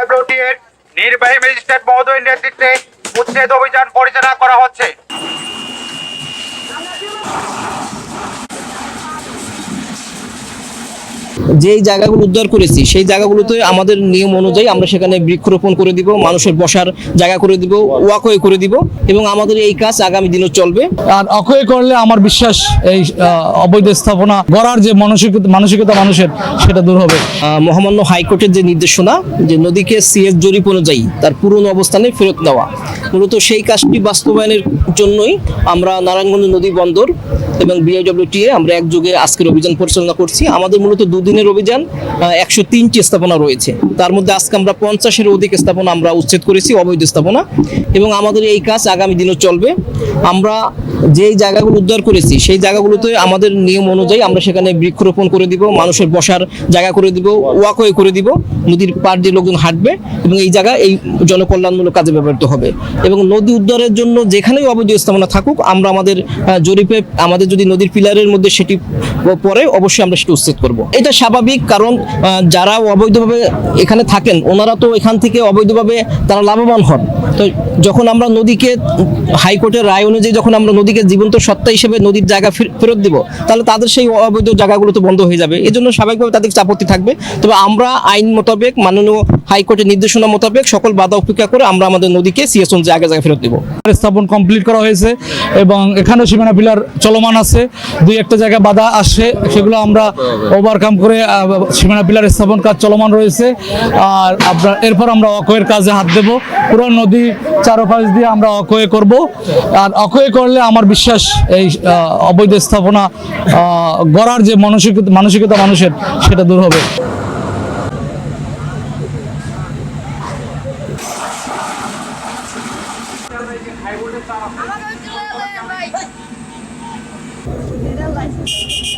বিএইচডব্লিউটি-এর নির্বাহী ম্যাজিস্ট্রেট মহোদয়ের নেতৃত্বে উচ্ছেদ অভিযান পরিচালনা করা হচ্ছে। যেই জায়গাগুলো উদ্ধার করেছি সেই জায়গাগুলোতে আমাদের নিয়ম অনুযায়ী আমরা সেখানে বৃক্ষরোপণ করে দিব, মানুষের বসার জায়গা করে দিব, ওয়াকওয়ে করে দিব এবং আমাদের এই কাজ আগামী দিনও চলবে। আর অক্ষয় করলে আমার বিশ্বাস এই অবৈধ স্থাপনা গড়ার যে মানসিকতা মানুষের সেটা দূর হবে। মহামান্য হাইকোর্টের যে নির্দেশনা যে নদীকে সিএস জরিপ অনুযায়ী তার পুরনো অবস্থানে ফেরত নেওয়া, মূলত সেই কাজটি বাস্তবায়নের জন্যই আমরা নারায়ণগঞ্জ নদী বন্দর এবং বিআইডব্লিউটিএ আমরা একযোগে আজকের অভিযান পরিচালনা করছি। আমাদের মূলত দুদিনের অভিযান, 103টি স্থাপনা রয়েছে, তার মধ্যে আজকে আমরা 50-এর অধিক স্থাপনা আমরা উচ্ছেদ করেছি, অবৈধ স্থাপনা, এবং আমাদের এই কাজ আগামী দিনও চলবে। আমরা যেই জায়গাগুলো উদ্ধার করেছি সেই জায়গাগুলোতে আমাদের নিয়ম অনুযায়ী আমরা সেখানে বৃক্ষরোপণ করে দিব, মানুষের বসার জায়গা করে দিব, ওয়াকওয়ে করে দিব, নদীর পাড় দিয়ে লোকজন হাঁটবে এবং এই জায়গা এই জনকল্যাণমূলক কাজে ব্যবহৃত হবে। এবং নদী উদ্ধারের জন্য যেখানেই অবৈধ স্থাপনা থাকুক আমরা আমাদের জরিপে আমাদের যদি নদীর পিলারের মধ্যে সেটি পরে অবশ্যই আমরা সেটা উচ্ছেদ করব। এটা স্বাভাবিক, কারণ যারা অবৈধভাবে এখানে থাকেন ওনারা তো এখান থেকে অবৈধভাবে তারা লাভবান হন। তো যখন আমরা নদীকে হাইকোর্টের রায় অনুযায়ী যখন আমরা নদীকে জীবন্ত সত্তা হিসেবে নদীর জায়গা ফেরত দিব, তাহলে তাদের সেই অবৈধ জায়গাগুলো তো বন্ধ হয়ে যাবে। এই জন্য স্বাভাবিকভাবে তাদের আপত্তি থাকবে। তবে আমরা আইন মোতাবেক মাননীয় হাইকোর্টের নির্দেশনা মোতাবেক সকল বাধা উপেক্ষা করে আমরা আমাদের নদীকে সিএস জায়গায় ফেরত দিব। স্থাপন কমপ্লিট করা হয়েছে এবং এখানেও সীমানা পিলার চলমান আছে। দুই একটা জায়গায় বাধা আসছে, সেগুলো আমরা ওভারকাম করে সীমানা পিলার স্থাপন কাজ চলমান রয়েছে। আর আপনার এরপর আমরা অকোয়ের কাজে হাত দেব। পুরো নদী চারপাশ দিয়ে আমরা অকোয়ে করব। আর অকোয়ে করলে আমার বিশ্বাস এই অবৈধ স্থাপনা গড়ার যে মানসিকতা মানুষের সেটা দূর হবে। I'm